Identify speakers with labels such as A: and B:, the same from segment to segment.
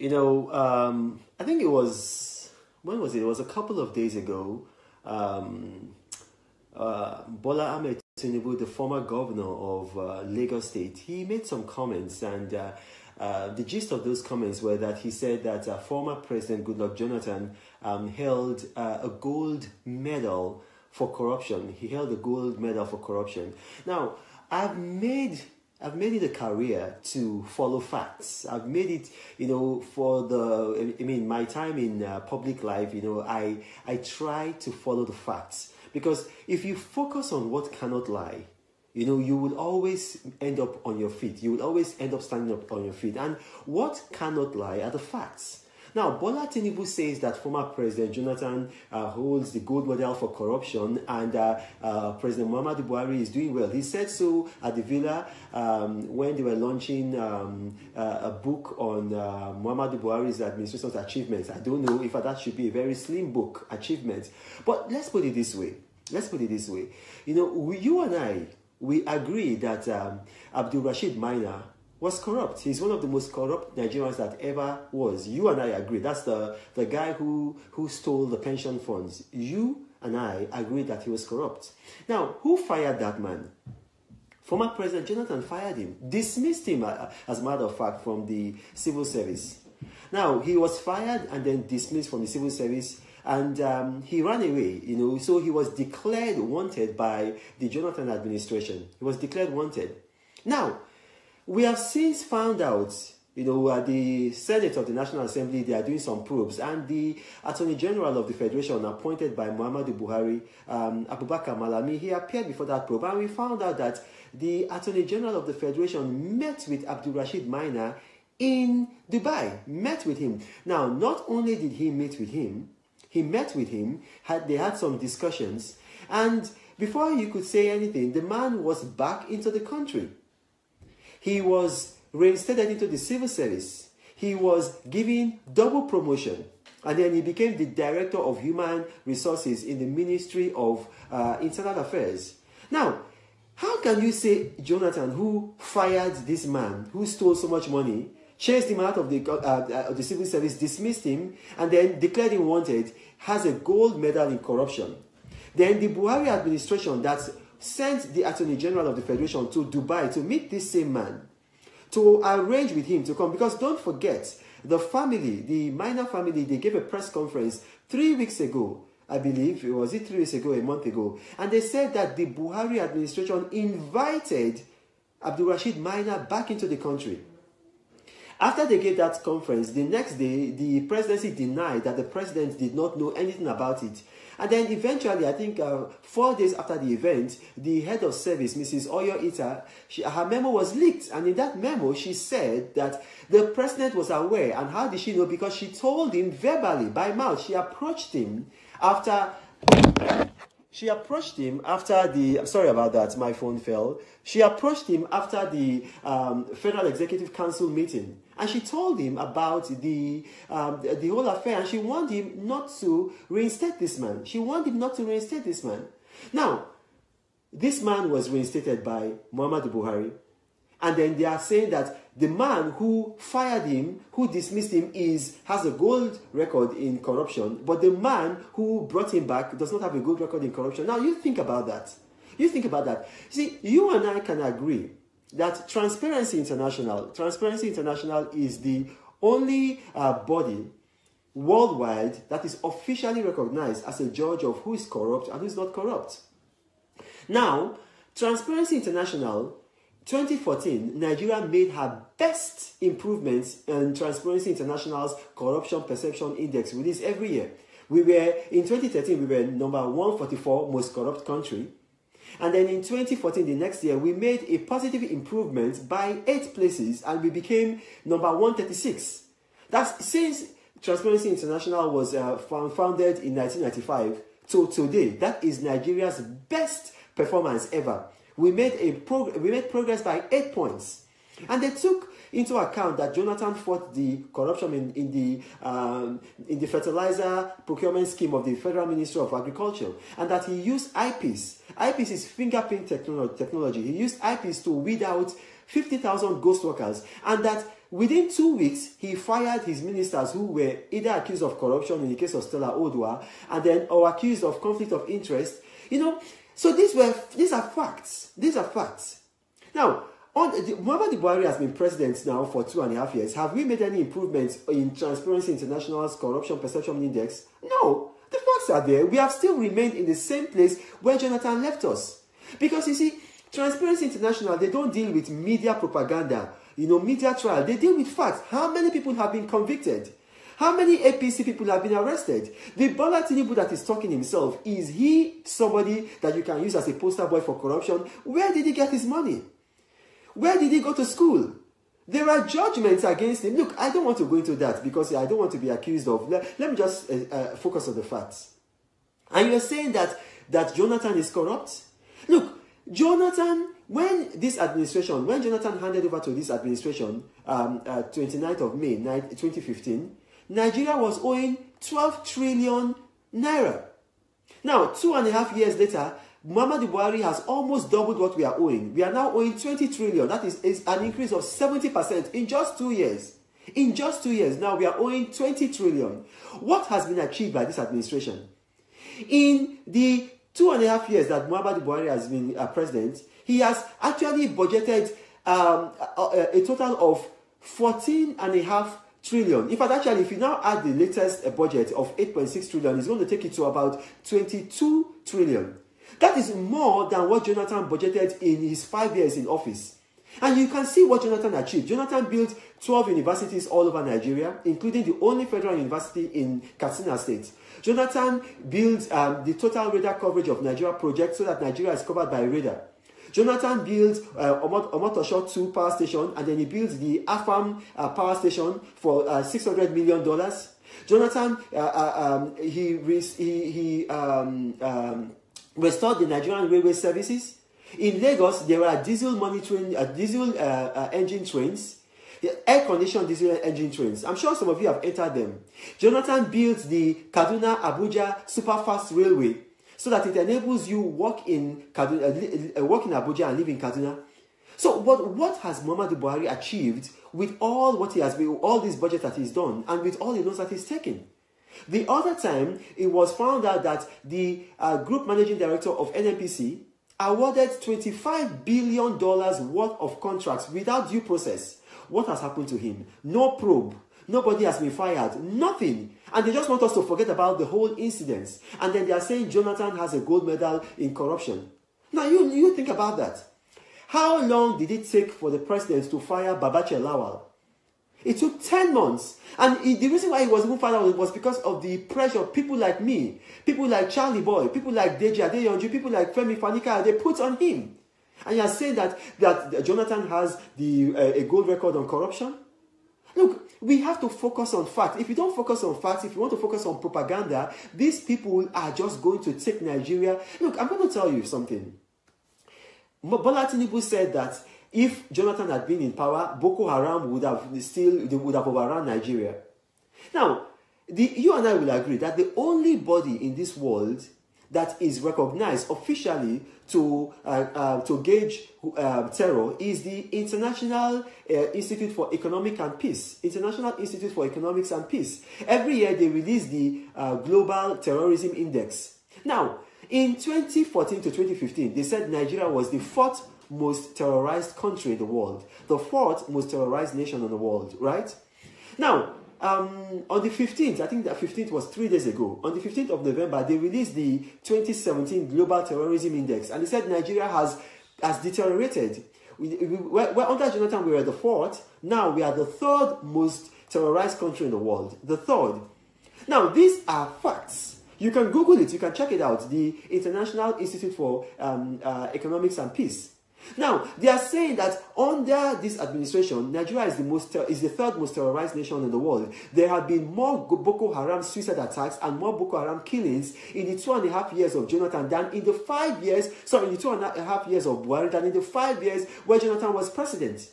A: I think it was, when was it? It was a couple of days ago. Bola Ahmed Tinubu, the former governor of Lagos State, he made some comments, and the gist of those comments were that he said that former President Goodluck Jonathan held a gold medal for corruption. He held a gold medal for corruption. Now, I've made it a career to follow facts. I've made it, for my time in public life, I try to follow the facts. Because if you focus on what cannot lie, you will always end up on your feet. You will always end up standing up on your feet. And what cannot lie are the facts. Now, Bola Tinubu says that former President Jonathan holds the gold medal for corruption, and President Muhammadu Buhari is doing well. He said so at the Villa when they were launching a book on Muhammadu Buhari's administration's achievements. I don't know if that should be a very slim book, achievements. But let's put it this way. You and I, we agree that Abdul Rashid Maina was corrupt. He's one of the most corrupt Nigerians that ever was. You and I agree. That's the guy who stole the pension funds. You and I agree that he was corrupt. Now, who fired that man? Former President Jonathan fired him, dismissed him, as a matter of fact, from the civil service. Now, he was fired and then dismissed from the civil service, and he ran away, so he was declared wanted by the Jonathan administration. He was declared wanted. Now, we have since found out, the Senate of the National Assembly, they are doing some probes, and the Attorney General of the Federation, appointed by Muhammadu Buhari, Abubakar Malami, he appeared before that probe, and we found out that the Attorney General of the Federation met with Abdul Rashid Maina in Dubai, met with him. Now, not only did he meet with him, they had some discussions, and before you could say anything, the man was back into the country. He was reinstated into the civil service. He was given double promotion. And then he became the Director of Human Resources in the Ministry of Internal Affairs. Now, how can you say Jonathan, who fired this man, who stole so much money, chased him out of the civil service, dismissed him, and then declared him wanted, has a gold medal in corruption? Then the Buhari administration that sent the Attorney General of the Federation to Dubai to meet this same man, to arrange with him to come. Because don't forget, the family, the Maina family, they gave a press conference 3 weeks ago, I believe. Was it 3 weeks ago, a month ago? And they said that the Buhari administration invited Abdul Rashid Maina back into the country. After they gave that conference, the next day, the presidency denied that the president did not know anything about it. And then eventually, I think 4 days after the event, the head of service, Mrs. Oyo Ita, her memo was leaked. And in that memo, she said that the president was aware. And how did she know? Because she told him verbally, by mouth. She approached him after the, I'm sorry about that, my phone fell. She approached him after the Federal Executive Council meeting. And she told him about the whole affair, and she wanted him not to reinstate this man. Now, this man was reinstated by Muhammadu Buhari. And then they are saying that the man who fired him, who dismissed him, has a gold record in corruption, but the man who brought him back does not have a gold record in corruption. Now, you think about that. See, you and I can agree that Transparency International is the only body worldwide that is officially recognized as a judge of who is corrupt and who is not corrupt. Now, Transparency International, 2014, Nigeria made her best improvements in Transparency International's Corruption Perception Index, released every year. In 2013, we were number 144 most corrupt country. And then in 2014, the next year, we made a positive improvement by 8 places, and we became number 136. That's since Transparency International was founded in 1995 to today. That is Nigeria's best performance ever. We made progress by 8 points. And they took into account that Jonathan fought the corruption in the fertilizer procurement scheme of the Federal Ministry of Agriculture, and that he used eyepiece. Eyepiece is fingerprint technology. He used eyepiece to weed out 50,000 ghost workers, and that Within 2 weeks, he fired his ministers who were either accused of corruption in the case of Stella Odua, and then or accused of conflict of interest. So these are facts. These are facts. Now, Muhammadu Buhari has been president now for 2.5 years. Have we made any improvements in Transparency International's Corruption Perception Index? No. The facts are there. We have still remained in the same place where Jonathan left us. Because you see, Transparency International, they don't deal with media propaganda, media trial. They deal with facts. How many people have been convicted? How many APC people have been arrested? The Bola Tinubu that is talking himself, is he somebody that you can use as a poster boy for corruption? Where did he get his money? Where did he go to school? There are judgments against him. Look, I don't want to go into that because I don't want to be accused of... Let me just focus on the facts. And you're saying that Jonathan is corrupt? Look, Jonathan, when Jonathan handed over to this administration, 29th of May 2015, Nigeria was owing 12 trillion naira. Now, 2.5 years later, Muhammadu Buhari has almost doubled what we are owing. We are now owing 20 trillion. That is an increase of 70% in just 2 years. In just 2 years, now we are owing 20 trillion. What has been achieved by this administration? In the 2.5 years that Muhammadu Buhari has been president, he has actually budgeted a total of 14.5 trillion. In fact, actually, if you now add the latest budget of 8.6 trillion, it's going to take it to about 22 trillion. That is more than what Jonathan budgeted in his 5 years in office. And you can see what Jonathan achieved. Jonathan built 12 universities all over Nigeria, including the only federal university in Katsina State. Jonathan built the total radar coverage of Nigeria project so that Nigeria is covered by radar. Jonathan built Omotosho 2 power station, and then he built the Afam power station for $600 million. Jonathan, restored the Nigerian railway services. In Lagos, there are diesel engine trains, air-conditioned diesel engine trains. I'm sure some of you have entered them. Jonathan built the Kaduna-Abuja Superfast Railway so that it enables you work in Abuja and live in Kaduna. So what has Muhammadu Buhari achieved with all what he has been, all this budget that he's done, and with all the loans that he's taken? The other time, it was found out that the group managing director of NNPC awarded $25 billion worth of contracts without due process. What has happened to him? No probe. Nobody has been fired. Nothing. And they just want us to forget about the whole incident. And then they are saying Jonathan has a gold medal in corruption. Now, you think about that. How long did it take for the president to fire Babache Lawal? It took 10 months. And the reason why he was even fired out was because of the pressure of people like me, people like Charlie Boy, people like Deji Adeyonju, people like Femi Fanika, they put on him. And you are saying that Jonathan has a gold record on corruption? Look, we have to focus on facts. If you don't focus on facts, if you want to focus on propaganda, these people are just going to take Nigeria. Look, I'm going to tell you something. Bola Tinubu said that if Jonathan had been in power, Boko Haram would have overrun Nigeria. Now, you and I will agree that the only body in this world that is recognized officially to gauge terror is the International Institute for Economic and Peace. International Institute for Economics and Peace. Every year they release the Global Terrorism Index. Now, in 2014 to 2015, they said Nigeria was the 4th most terrorized country in the world. The 4th most terrorized nation in the world, right? Now, on the 15th, I think the 15th was 3 days ago, on the 15th of November, they released the 2017 Global Terrorism Index, and they said Nigeria has deteriorated. We're under Jonathan, we were the 4th. Now we are the 3rd most terrorized country in the world. The 3rd. Now, these are facts. You can Google it, you can check it out, the International Institute for Economics and Peace. Now, they are saying that under this administration, Nigeria is the 3rd most terrorized nation in the world. There have been more Boko Haram suicide attacks and more Boko Haram killings in the 2.5 years of Jonathan than in the 5 years, sorry, in the 2.5 years of Buhari, than in the 5 years where Jonathan was president.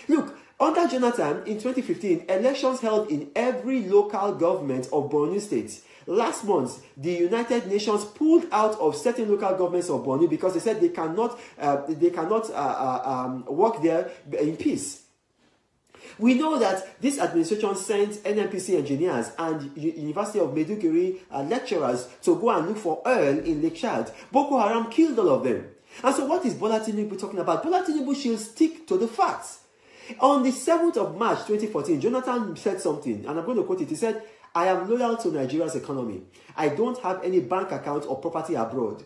A: Look, under Jonathan, in 2015, elections held in every local government of Borno State. Last month, the United Nations pulled out of certain local governments of Borno because they said they cannot work there in peace. We know that this administration sent NNPC engineers and University of Maiduguri lecturers to go and look for oil in Lake Chad. Boko Haram killed all of them. And so what is Bola Tinubu talking about? Bola Tinubu should stick to the facts. On the 7th of March 2014, Jonathan said something, and I'm going to quote it. He said, "I am loyal to Nigeria's economy. I don't have any bank account or property abroad."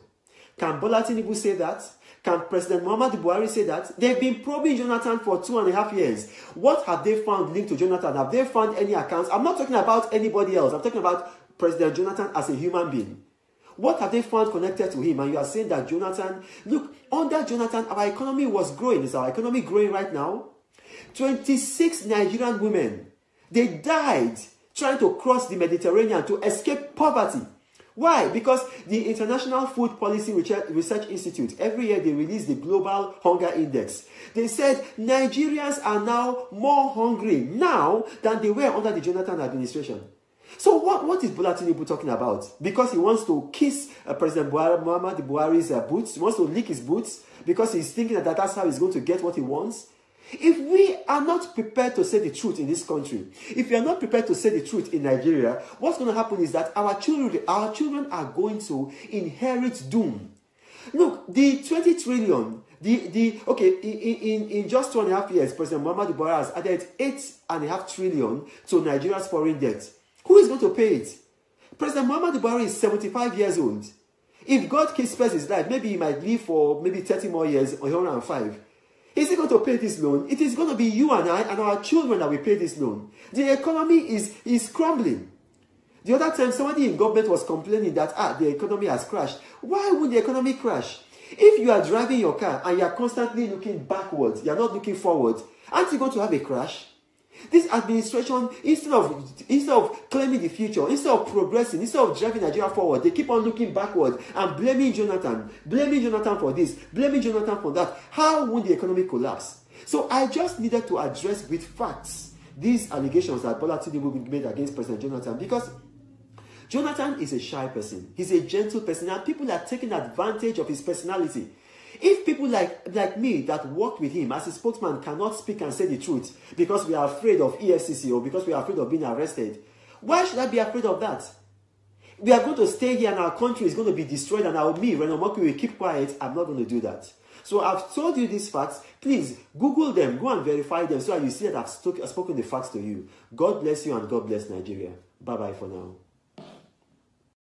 A: Can Bola Tinubu say that? Can President Muhammadu Buhari say that? They've been probing Jonathan for 2.5 years. What have they found linked to Jonathan? Have they found any accounts? I'm not talking about anybody else. I'm talking about President Jonathan as a human being. What have they found connected to him? And you are saying that Jonathan, look, under Jonathan, our economy was growing. Is our economy growing right now? 26 Nigerian women, they died trying to cross the Mediterranean to escape poverty. Why? Because the International Food Policy Research Institute, every year they release the Global Hunger Index. They said Nigerians are now more hungry now than they were under the Jonathan administration. So what is Bola Tinubu talking about? Because he wants to kiss President Muhammadu Buhari's boots, he wants to lick his boots, because he's thinking that that's how he's going to get what he wants. If we are not prepared to say the truth in this country, if we are not prepared to say the truth in Nigeria, what's going to happen is that our children are going to inherit doom. Look, the 20 trillion, in just 2.5 years, President Muhammadu Buhari has added 8.5 trillion to Nigeria's foreign debt. Who is going to pay it? President Muhammadu Buhari is 75 years old. If God spares his life, maybe he might live for maybe 30 more years or 105. Is he going to pay this loan? It is going to be you and I and our children that will pay this loan. The economy is crumbling. The other time, somebody in government was complaining that the economy has crashed. Why would the economy crash? If you are driving your car and you are constantly looking backwards, you are not looking forward, aren't you going to have a crash? This administration, instead of claiming the future, instead of progressing, instead of driving Nigeria forward, they keep on looking backward and blaming Jonathan for this, blaming Jonathan for that. How would the economy collapse? So I just needed to address with facts these allegations that Bola Tinubu made against President Jonathan, because Jonathan is a shy person. He's a gentle person, and people are taking advantage of his personality. If people like me that worked with him as a spokesman cannot speak and say the truth because we are afraid of EFCC or because we are afraid of being arrested, why should I be afraid of that? We are going to stay here and our country is going to be destroyed, and Reno Moki will keep quiet. I'm not going to do that. So I've told you these facts. Please Google them, go and verify them so that you see that I've spoken the facts to you. God bless you and God bless Nigeria. Bye-bye for now.